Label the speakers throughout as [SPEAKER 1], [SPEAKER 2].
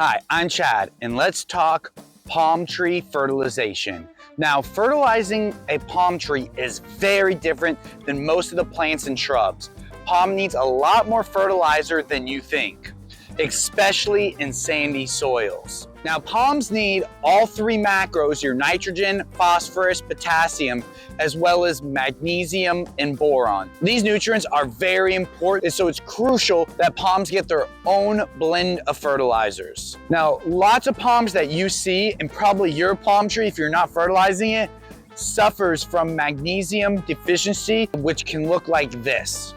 [SPEAKER 1] Hi, I'm Chad, and let's talk palm tree fertilization. Now, fertilizing a palm tree is very different than most of the plants and shrubs. Palm needs a lot more fertilizer than you think, especially in sandy soils. Now, palms need all three macros, your nitrogen, phosphorus, potassium, as well as magnesium and boron. These nutrients are very important, so it's crucial that palms get their own blend of fertilizers. Now, lots of palms that you see, and probably your palm tree, if you're not fertilizing it, suffers from magnesium deficiency, which can look like this.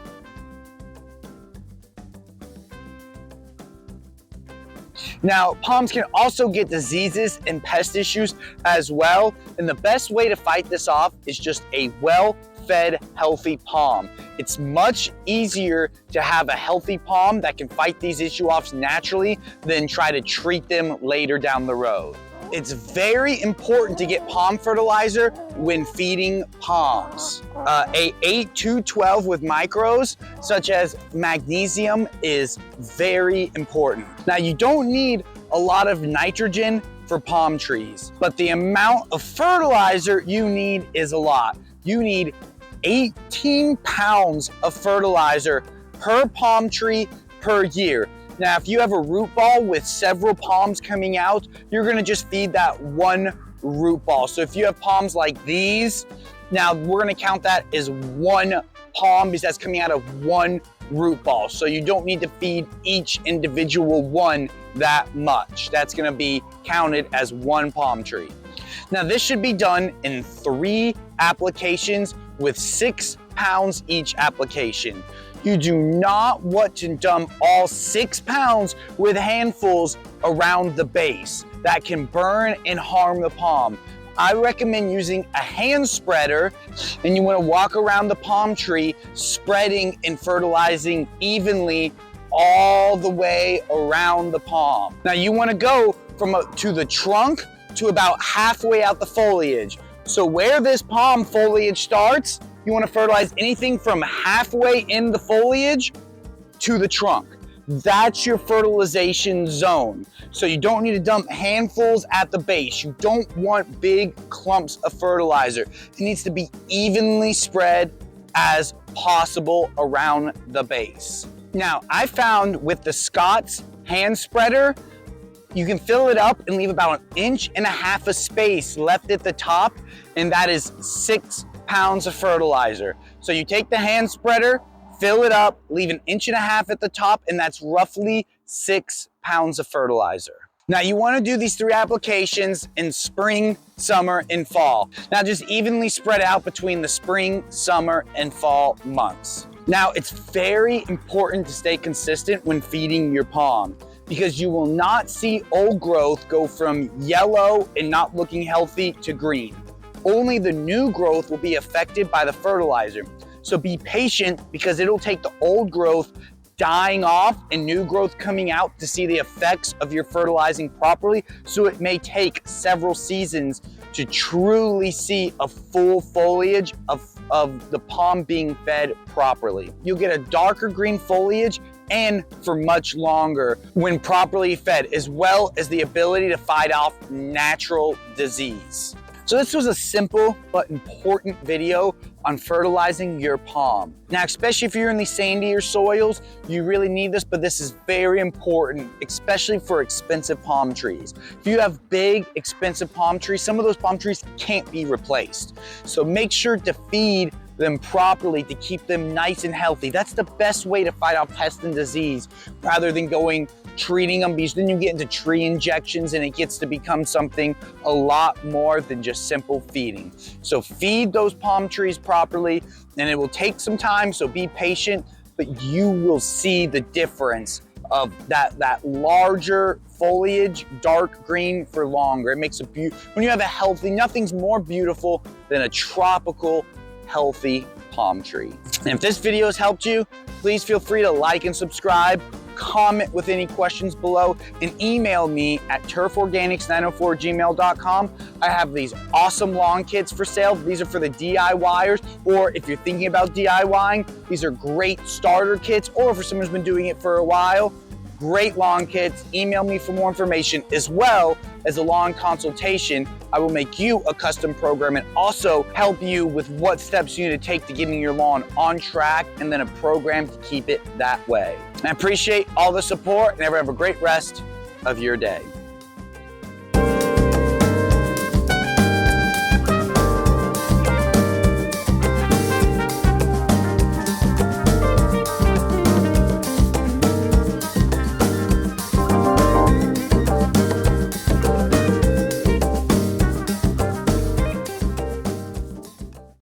[SPEAKER 1] Now, palms can also get diseases and pest issues as well, and the best way to fight this off is just a well-fed, healthy palm. It's much easier to have a healthy palm that can fight these issues off naturally than try to treat them later down the road. It's very important to get palm fertilizer when feeding palms. A 8-2-12 with micros, such as magnesium, is very important. Now, you don't need a lot of nitrogen for palm trees, but the amount of fertilizer you need is a lot. You need 18 pounds of fertilizer per palm tree per year. Now, if you have a root ball with several palms coming out, you're gonna just feed that one root ball. So if you have palms like these, now we're gonna count that as one palm because that's coming out of one root ball. So you don't need to feed each individual one that much. That's gonna be counted as one palm tree. Now, this should be done in 3 applications with 6 pounds each application. You do not want to dump all 6 pounds with handfuls around the base. That can burn and harm the palm. I recommend using a hand spreader, and you want to walk around the palm tree spreading and fertilizing evenly all the way around the palm. Now, you want to go to the trunk to about halfway out the foliage. So where this palm foliage starts, you want to fertilize anything from halfway in the foliage to the trunk. That's your fertilization zone. So you don't need to dump handfuls at the base. You don't want big clumps of fertilizer. It needs to be evenly spread as possible around the base. Now, I found with the Scott's hand spreader, you can fill it up and leave about 1.5 inches of space left at the top, and that is 6 pounds of fertilizer. So you take the hand spreader, fill it up, leave 1.5 inches at the top, and that's roughly 6 pounds of fertilizer. Now, you want to do these 3 applications in spring, summer, and fall. Now, just evenly spread out between the spring, summer, and fall months. Now, it's very important to stay consistent when feeding your palm, because you will not see old growth go from yellow and not looking healthy to green. Only the new growth will be affected by the fertilizer. So be patient, because it'll take the old growth dying off and new growth coming out to see the effects of your fertilizing properly. So it may take several seasons to truly see a full foliage of the palm being fed properly. You'll get a darker green foliage and for much longer when properly fed, as well as the ability to fight off natural disease. So this was a simple but important video on fertilizing your palm. Now, especially if you're in these sandier soils, you really need this, but this is very important, especially for expensive palm trees. If you have big, expensive palm trees, some of those palm trees can't be replaced. So make sure to feed them properly to keep them nice and healthy. That's the best way to fight off pest and disease, rather than treating them, because then you get into tree injections and it gets to become something a lot more than just simple feeding. So feed those palm trees properly, and it will take some time, so be patient, but you will see the difference of that larger foliage, dark green for longer. It makes when you have a healthy, nothing's more beautiful than a tropical, healthy palm tree. And if this video has helped you, please feel free to like and subscribe, comment with any questions below, and email me at turforganics904@gmail.com. I have these awesome lawn kits for sale. These are for the DIYers, or if you're thinking about DIYing, these are great starter kits, or for someone who's been doing it for a while, great lawn kits. Email me for more information, as well as a lawn consultation. I will make you a custom program and also help you with what steps you need to take to getting your lawn on track, and then a program to keep it that way. And I appreciate all the support, and everyone have a great rest of your day.